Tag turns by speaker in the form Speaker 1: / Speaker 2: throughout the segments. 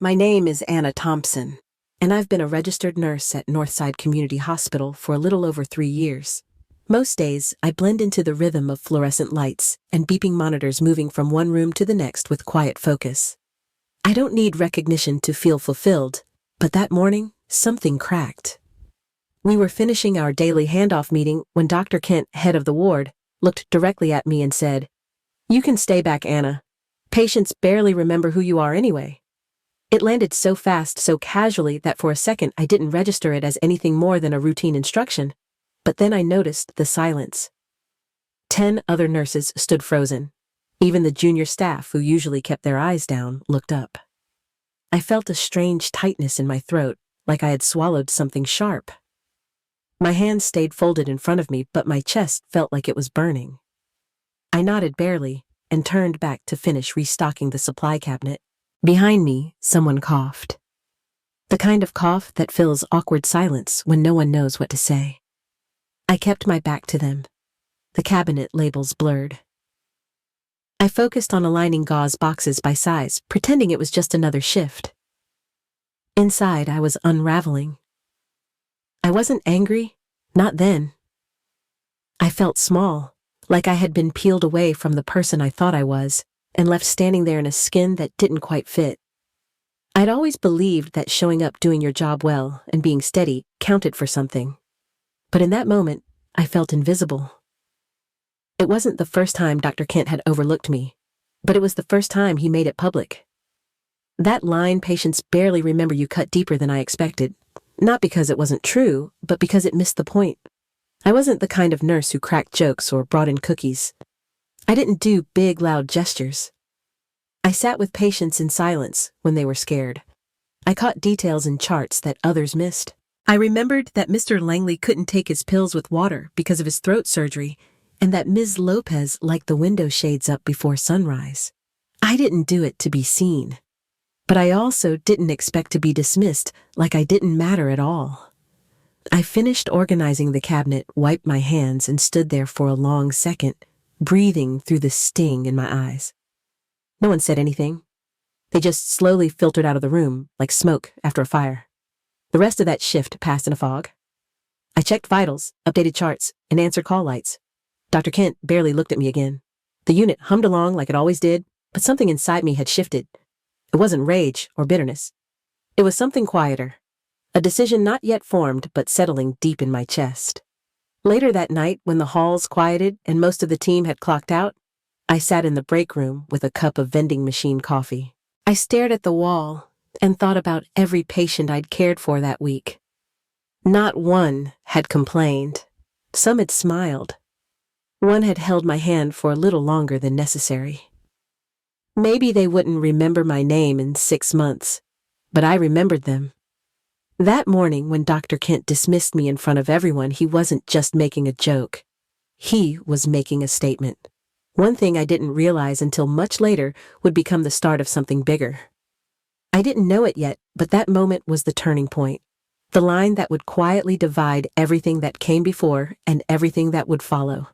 Speaker 1: My name is Anna Thompson, and I've been a registered nurse at Northside Community Hospital for a little over 3 years. Most days, I blend into the rhythm of fluorescent lights and beeping monitors moving from one room to the next with quiet focus. I don't need recognition to feel fulfilled, but that morning, something cracked. We were finishing our daily handoff meeting when Dr. Kent, head of the ward, looked directly at me and said, "You can stay back, Anna. Patients barely remember who you are anyway." It landed so fast, so casually, that for a second I didn't register it as anything more than a routine instruction. But then I noticed the silence. 10 other nurses stood frozen. Even the junior staff, who usually kept their eyes down, looked up. I felt a strange tightness in my throat, like I had swallowed something sharp. My hands stayed folded in front of me, but my chest felt like it was burning. I nodded barely and turned back to finish restocking the supply cabinet. Behind me, someone coughed. The kind of cough that fills awkward silence when no one knows what to say. I kept my back to them, the cabinet labels blurred. I focused on aligning gauze boxes by size, pretending it was just another shift. Inside, I was unraveling. I wasn't angry, not then. I felt small, like I had been peeled away from the person I thought I was, and left standing there in a skin that didn't quite fit. I'd always believed that showing up, doing your job well, and being steady counted for something. But in that moment, I felt invisible. It wasn't the first time Dr. Kent had overlooked me, but it was the first time he made it public. That line, "Patients barely remember you," cut deeper than I expected, not because it wasn't true, but because it missed the point. I wasn't the kind of nurse who cracked jokes or brought in cookies. I didn't do big, loud gestures. I sat with patients in silence when they were scared. I caught details in charts that others missed. I remembered that Mr. Langley couldn't take his pills with water because of his throat surgery, and that Ms. Lopez liked the window shades up before sunrise. I didn't do it to be seen, but I also didn't expect to be dismissed like I didn't matter at all. I finished organizing the cabinet, wiped my hands, and stood there for a long second, breathing through the sting in my eyes. No one said anything. They just slowly filtered out of the room, like smoke after a fire. The rest of that shift passed in a fog. I checked vitals, updated charts, and answered call lights. Dr. Kent barely looked at me again. The unit hummed along like it always did, but something inside me had shifted. It wasn't rage or bitterness. It was something quieter. A decision not yet formed, but settling deep in my chest. Later that night, when the halls quieted and most of the team had clocked out, I sat in the break room with a cup of vending machine coffee. I stared at the wall and thought about every patient I'd cared for that week. Not one had complained. Some had smiled. One had held my hand for a little longer than necessary. Maybe they wouldn't remember my name in 6 months, but I remembered them. That morning, when Dr. Kent dismissed me in front of everyone, he wasn't just making a joke. He was making a statement. One thing I didn't realize until much later would become the start of something bigger. I didn't know it yet, but that moment was the turning point. The line that would quietly divide everything that came before and everything that would follow.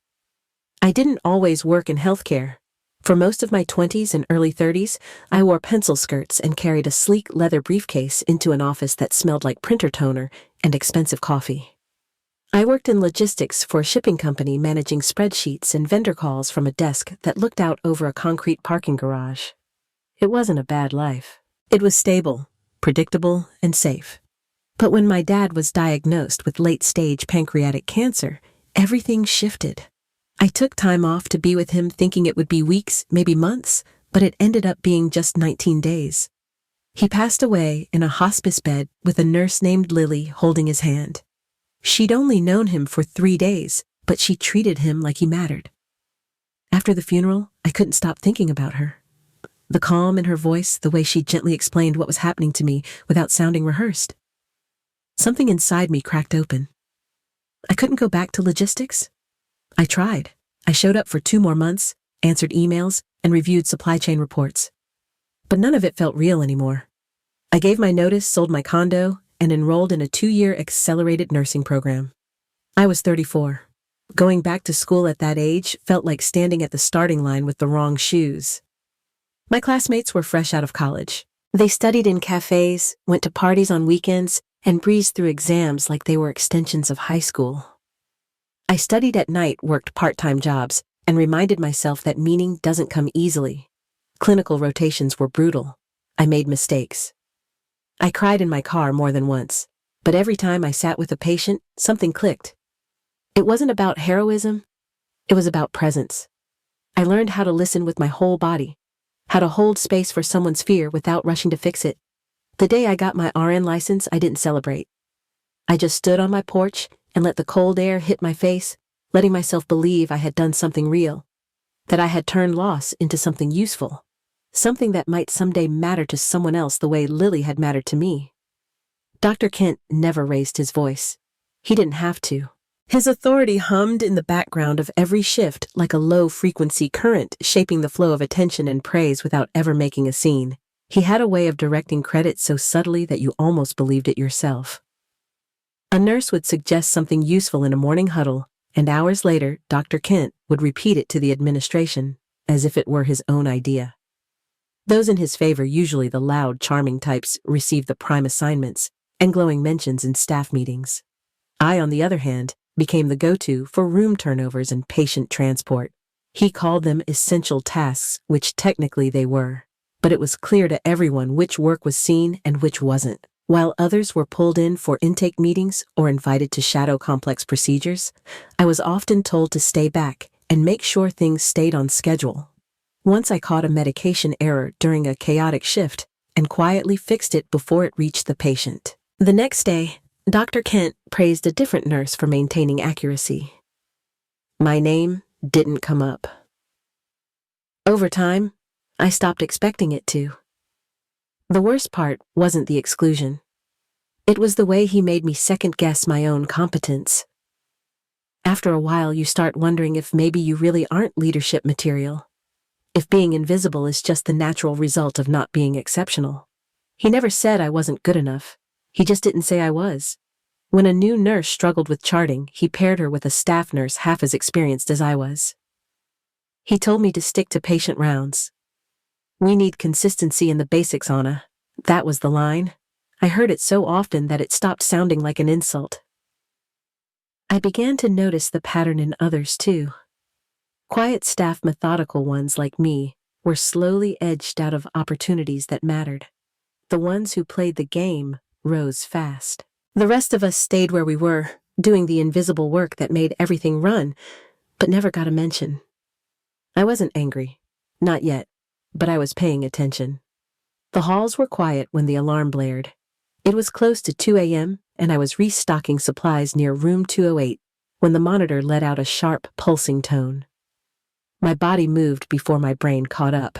Speaker 1: I didn't always work in healthcare. For most of my 20s and early 30s, I wore pencil skirts and carried a sleek leather briefcase into an office that smelled like printer toner and expensive coffee. I worked in logistics for a shipping company, managing spreadsheets and vendor calls from a desk that looked out over a concrete parking garage. It wasn't a bad life. It was stable, predictable, and safe. But when my dad was diagnosed with late-stage pancreatic cancer, everything shifted. I took time off to be with him, thinking it would be weeks, maybe months, but it ended up being just 19 days. He passed away in a hospice bed with a nurse named Lily holding his hand. She'd only known him for 3 days, but she treated him like he mattered. After the funeral, I couldn't stop thinking about her. The calm in her voice, the way she gently explained what was happening to me without sounding rehearsed. Something inside me cracked open. I couldn't go back to logistics. I tried. I showed up for 2 more months, answered emails, and reviewed supply chain reports. But none of it felt real anymore. I gave my notice, sold my condo, and enrolled in a 2-year accelerated nursing program. I was 34. Going back to school at that age felt like standing at the starting line with the wrong shoes. My classmates were fresh out of college. They studied in cafes, went to parties on weekends, and breezed through exams like they were extensions of high school. I studied at night, worked part-time jobs, and reminded myself that meaning doesn't come easily. Clinical rotations were brutal. I made mistakes. I cried in my car more than once, but every time I sat with a patient, something clicked. It wasn't about heroism, it was about presence. I learned how to listen with my whole body, how to hold space for someone's fear without rushing to fix it. The day I got my RN license, I didn't celebrate. I just stood on my porch and let the cold air hit my face, letting myself believe I had done something real, that I had turned loss into something useful, something that might someday matter to someone else the way Lily had mattered to me. Dr. Kent never raised his voice. He didn't have to. His authority hummed in the background of every shift like a low-frequency current shaping the flow of attention and praise without ever making a scene. He had a way of directing credit so subtly that you almost believed it yourself. A nurse would suggest something useful in a morning huddle, and hours later, Dr. Kent would repeat it to the administration, as if it were his own idea. Those in his favor, usually the loud, charming types, received the prime assignments and glowing mentions in staff meetings. I, on the other hand, became the go-to for room turnovers and patient transport. He called them essential tasks, which technically they were, but it was clear to everyone which work was seen and which wasn't. While others were pulled in for intake meetings or invited to shadow complex procedures, I was often told to stay back and make sure things stayed on schedule. Once I caught a medication error during a chaotic shift and quietly fixed it before it reached the patient. The next day, Dr. Kent praised a different nurse for maintaining accuracy. My name didn't come up. Over time, I stopped expecting it to. The worst part wasn't the exclusion. It was the way he made me second-guess my own competence. After a while, you start wondering if maybe you really aren't leadership material, if being invisible is just the natural result of not being exceptional. He never said I wasn't good enough. He just didn't say I was. When a new nurse struggled with charting, he paired her with a staff nurse half as experienced as I was. He told me to stick to patient rounds. "We need consistency in the basics, Anna." That was the line. I heard it so often that it stopped sounding like an insult. I began to notice the pattern in others too. Quiet staff, methodical ones like me, were slowly edged out of opportunities that mattered. The ones who played the game rose fast. The rest of us stayed where we were, doing the invisible work that made everything run, but never got a mention. I wasn't angry. Not yet. But I was paying attention. The halls were quiet when the alarm blared. It was close to 2 a.m., and I was restocking supplies near room 208 when the monitor let out a sharp, pulsing tone. My body moved before my brain caught up.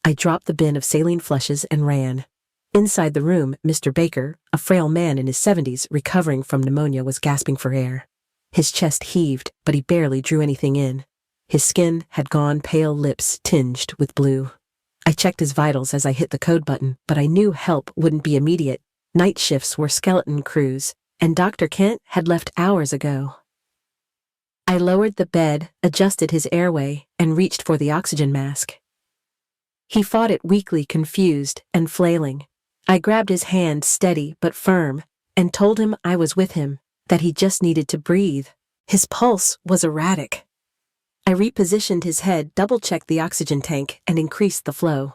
Speaker 1: I dropped the bin of saline flushes and ran. Inside the room, Mr. Baker, a frail man in his 70s recovering from pneumonia, was gasping for air. His chest heaved, but he barely drew anything in. His skin had gone pale, lips tinged with blue. I checked his vitals as I hit the code button, but I knew help wouldn't be immediate. Night shifts were skeleton crews, and Dr. Kent had left hours ago. I lowered the bed, adjusted his airway, and reached for the oxygen mask. He fought it weakly, confused and flailing. I grabbed his hand, steady but firm, and told him I was with him, that he just needed to breathe. His pulse was erratic. I repositioned his head, double-checked the oxygen tank, and increased the flow.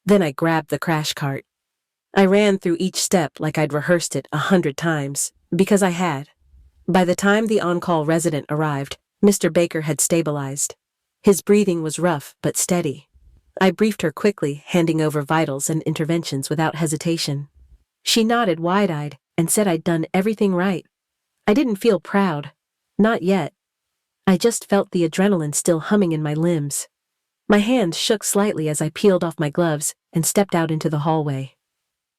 Speaker 1: Then I grabbed the crash cart. I ran through each step like I'd rehearsed it 100 times, because I had. By the time the on-call resident arrived, Mr. Baker had stabilized. His breathing was rough but steady. I briefed her quickly, handing over vitals and interventions without hesitation. She nodded wide-eyed and said I'd done everything right. I didn't feel proud. Not yet. I just felt the adrenaline still humming in my limbs. My hands shook slightly as I peeled off my gloves and stepped out into the hallway.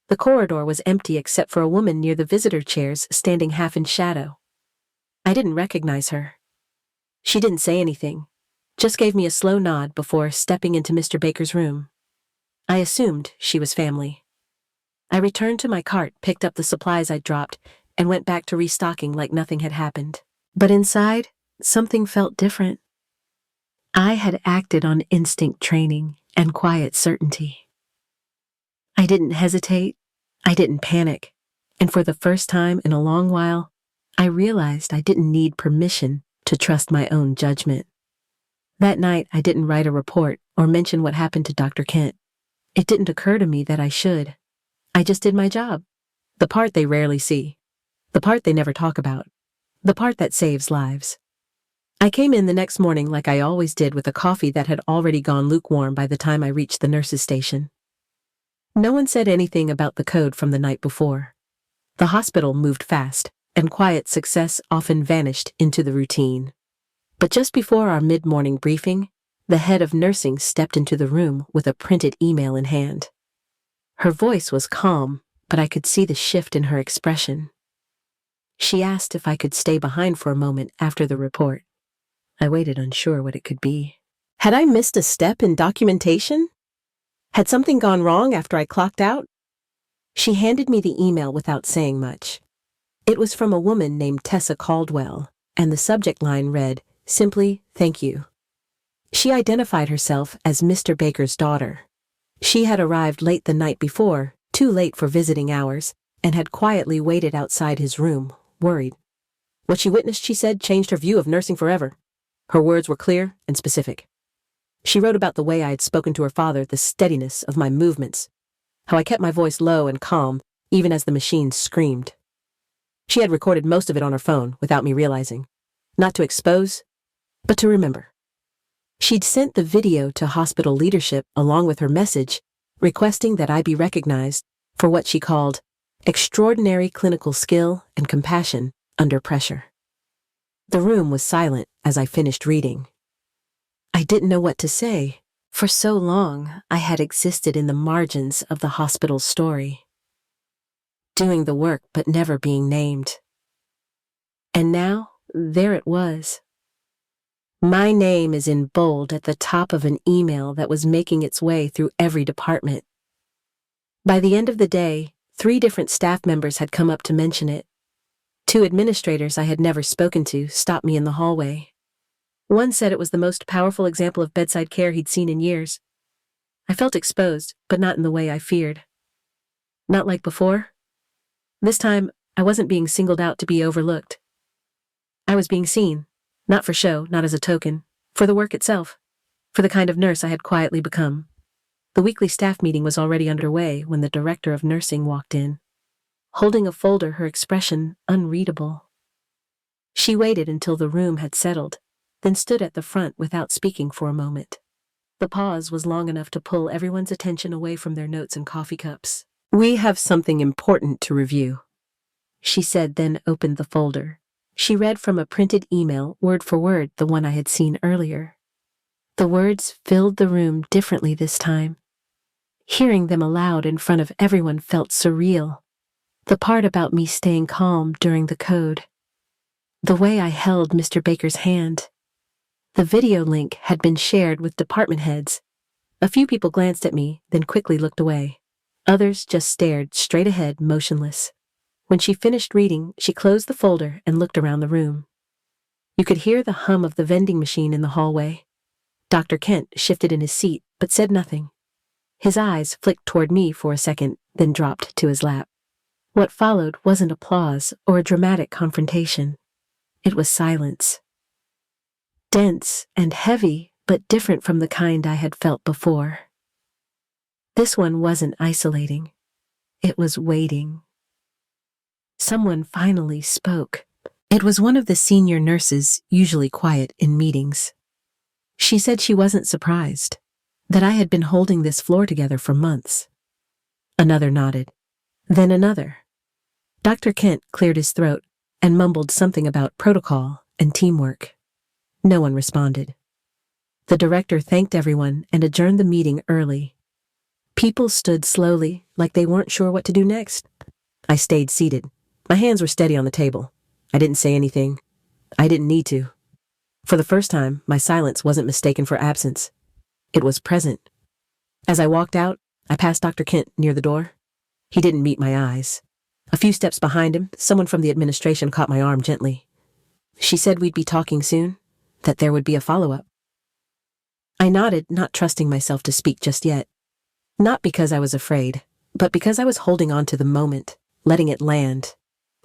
Speaker 1: The corridor was empty except for a woman near the visitor chairs standing half in shadow. I didn't recognize her. She didn't say anything, just gave me a slow nod before stepping into Mr. Baker's room. I assumed she was family. I returned to my cart, picked up the supplies I'd dropped, and went back to restocking like nothing had happened. But inside, something felt different. I had acted on instinct training and quiet certainty. I didn't hesitate. I didn't panic. And for the first time in a long while, I realized I didn't need permission to trust my own judgment. That night, I didn't write a report or mention what happened to Dr. Kent. It didn't occur to me that I should. I just did my job. The part they rarely see. The part they never talk about. The part that saves lives. I came in the next morning like I always did, with a coffee that had already gone lukewarm by the time I reached the nurse's station. No one said anything about the code from the night before. The hospital moved fast, and quiet success often vanished into the routine. But just before our mid-morning briefing, the head of nursing stepped into the room with a printed email in hand. Her voice was calm, but I could see the shift in her expression. She asked if I could stay behind for a moment after the report. I waited, unsure what it could be. Had I missed a step in documentation? Had something gone wrong after I clocked out? She handed me the email without saying much. It was from a woman named Tessa Caldwell, and the subject line read, simply, "Thank you." She identified herself as Mr. Baker's daughter. She had arrived late the night before, too late for visiting hours, and had quietly waited outside his room, worried. What she witnessed, she said, changed her view of nursing forever. Her words were clear and specific. She wrote about the way I had spoken to her father, the steadiness of my movements, how I kept my voice low and calm, even as the machine screamed. She had recorded most of it on her phone without me realizing. Not to expose, but to remember. She'd sent the video to hospital leadership along with her message, requesting that I be recognized for what she called extraordinary clinical skill and compassion under pressure. The room was silent as I finished reading. I didn't know what to say. For so long, I had existed in the margins of the hospital's story, doing the work but never being named. And now, there it was. My name is in bold at the top of an email that was making its way through every department. By the end of the day, 3 different staff members had come up to mention it. 2 administrators I had never spoken to stopped me in the hallway. One said it was the most powerful example of bedside care he'd seen in years. I felt exposed, but not in the way I feared. Not like before. This time, I wasn't being singled out to be overlooked. I was being seen, not for show, not as a token, for the work itself, for the kind of nurse I had quietly become. The weekly staff meeting was already underway when the director of nursing walked in, holding a folder, her expression unreadable. She waited until the room had settled, then stood at the front without speaking for a moment. The pause was long enough to pull everyone's attention away from their notes and coffee cups. "We have something important to review," she said, then opened the folder. She read from a printed email, word for word, the one I had seen earlier. The words filled the room differently this time. Hearing them aloud in front of everyone felt surreal. The part about me staying calm during the code. The way I held Mr. Baker's hand. The video link had been shared with department heads. A few people glanced at me, then quickly looked away. Others just stared straight ahead, motionless. When she finished reading, she closed the folder and looked around the room. You could hear the hum of the vending machine in the hallway. Dr. Kent shifted in his seat, but said nothing. His eyes flicked toward me for a second, then dropped to his lap. What followed wasn't applause or a dramatic confrontation. It was silence. Dense and heavy, but different from the kind I had felt before. This one wasn't isolating. It was waiting. Someone finally spoke. It was one of the senior nurses, usually quiet in meetings. She said she wasn't surprised, that I had been holding this floor together for months. Another nodded, then another. Dr. Kent cleared his throat and mumbled something about protocol and teamwork. No one responded. The director thanked everyone and adjourned the meeting early. People stood slowly, like they weren't sure what to do next. I stayed seated. My hands were steady on the table. I didn't say anything. I didn't need to. For the first time, my silence wasn't mistaken for absence. It was present. As I walked out, I passed Dr. Kent near the door. He didn't meet my eyes. A few steps behind him, someone from the administration caught my arm gently. She said we'd be talking soon, that there would be a follow-up. I nodded, not trusting myself to speak just yet. Not because I was afraid, but because I was holding on to the moment, letting it land.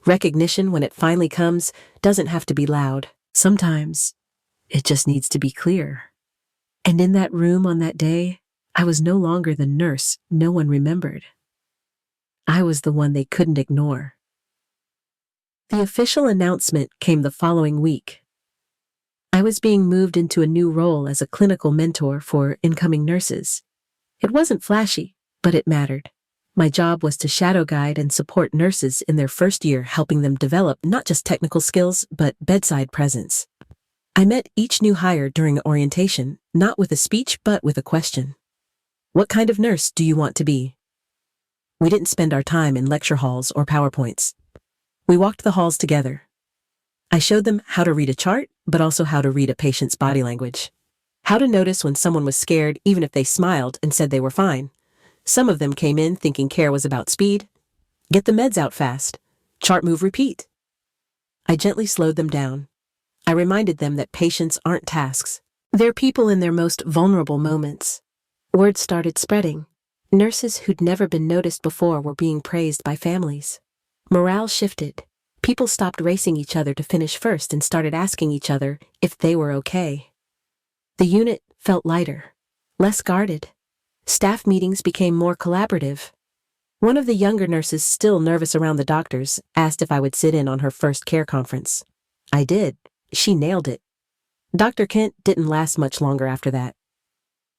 Speaker 1: Recognition, when it finally comes, doesn't have to be loud. Sometimes it just needs to be clear. And in that room on that day, I was no longer the nurse no one remembered. I was the one they couldn't ignore. The official announcement came the following week. I was being moved into a new role as a clinical mentor for incoming nurses. It wasn't flashy, but it mattered. My job was to shadow guide and support nurses in their first year, helping them develop not just technical skills, but bedside presence. I met each new hire during orientation, not with a speech, but with a question. What kind of nurse do you want to be? We didn't spend our time in lecture halls or PowerPoints. We walked the halls together. I showed them how to read a chart, but also how to read a patient's body language. How to notice when someone was scared, even if they smiled and said they were fine. Some of them came in thinking care was about speed. Get the meds out fast. Chart, move, repeat. I gently slowed them down. I reminded them that patients aren't tasks. They're people in their most vulnerable moments. Word started spreading. Nurses who'd never been noticed before were being praised by families. Morale shifted. People stopped racing each other to finish first and started asking each other if they were okay. The unit felt lighter, less guarded. Staff meetings became more collaborative. One of the younger nurses, still nervous around the doctors, asked if I would sit in on her first care conference. I did. She nailed it. Dr. Kent didn't last much longer after that.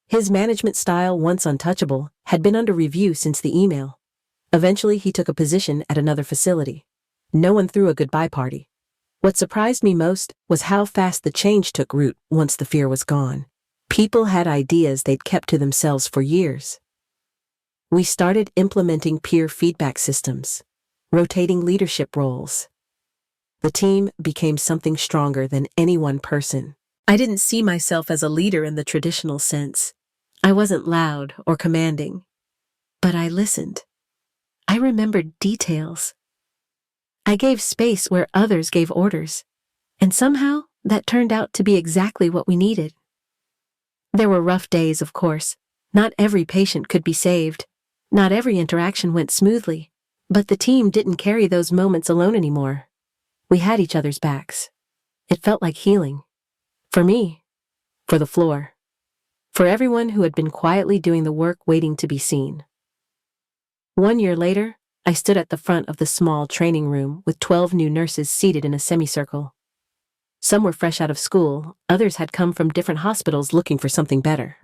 Speaker 1: His management style, once untouchable, had been under review since the email. Eventually, he took a position at another facility. No one threw a goodbye party. What surprised me most was how fast the change took root once the fear was gone. People had ideas they'd kept to themselves for years. We started implementing peer feedback systems, rotating leadership roles. The team became something stronger than any one person. I didn't see myself as a leader in the traditional sense. I wasn't loud or commanding, but I listened. I remembered details. I gave space where others gave orders, and somehow that turned out to be exactly what we needed. There were rough days, of course. Not every patient could be saved. Not every interaction went smoothly, but the team didn't carry those moments alone anymore. We had each other's backs. It felt like healing. For me, for the floor, for everyone who had been quietly doing the work waiting to be seen. 1 year later, I stood at the front of the small training room with 12 new nurses seated in a semicircle. Some were fresh out of school, others had come from different hospitals looking for something better.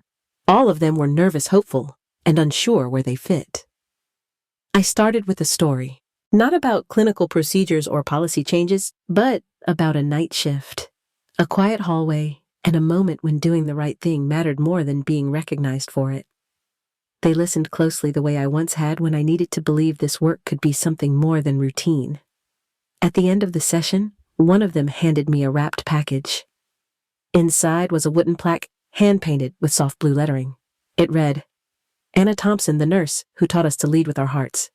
Speaker 1: All of them were nervous, hopeful, and unsure where they fit. I started with a story, not about clinical procedures or policy changes, but about a night shift, a quiet hallway, and a moment when doing the right thing mattered more than being recognized for it. They listened closely the way I once had when I needed to believe this work could be something more than routine. At the end of the session, one of them handed me a wrapped package. Inside was a wooden plaque, hand-painted with soft blue lettering. It read, "Anna Thompson, the nurse who taught us to lead with our hearts."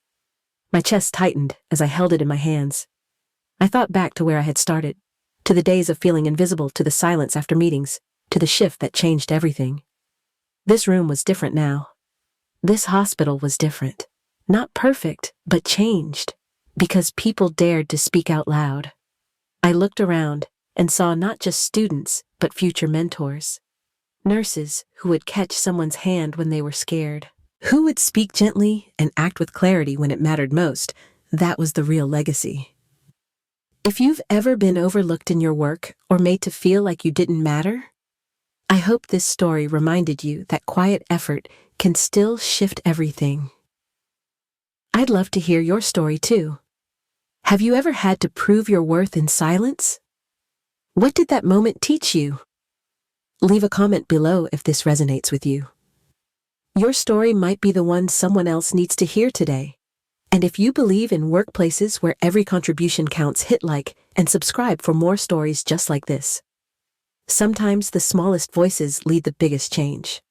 Speaker 1: My chest tightened as I held it in my hands. I thought back to where I had started, to the days of feeling invisible, to the silence after meetings, to the shift that changed everything. This room was different now. This hospital was different. Not perfect, but changed, because people dared to speak out loud. I looked around and saw not just students, but future mentors. Nurses who would catch someone's hand when they were scared. Who would speak gently and act with clarity when it mattered most. That was the real legacy. If you've ever been overlooked in your work or made to feel like you didn't matter, I hope this story reminded you that quiet effort can still shift everything. I'd love to hear your story too. Have you ever had to prove your worth in silence? What did that moment teach you? Leave a comment below if this resonates with you. Your story might be the one someone else needs to hear today. And if you believe in workplaces where every contribution counts, hit like and subscribe for more stories just like this. Sometimes the smallest voices lead the biggest change.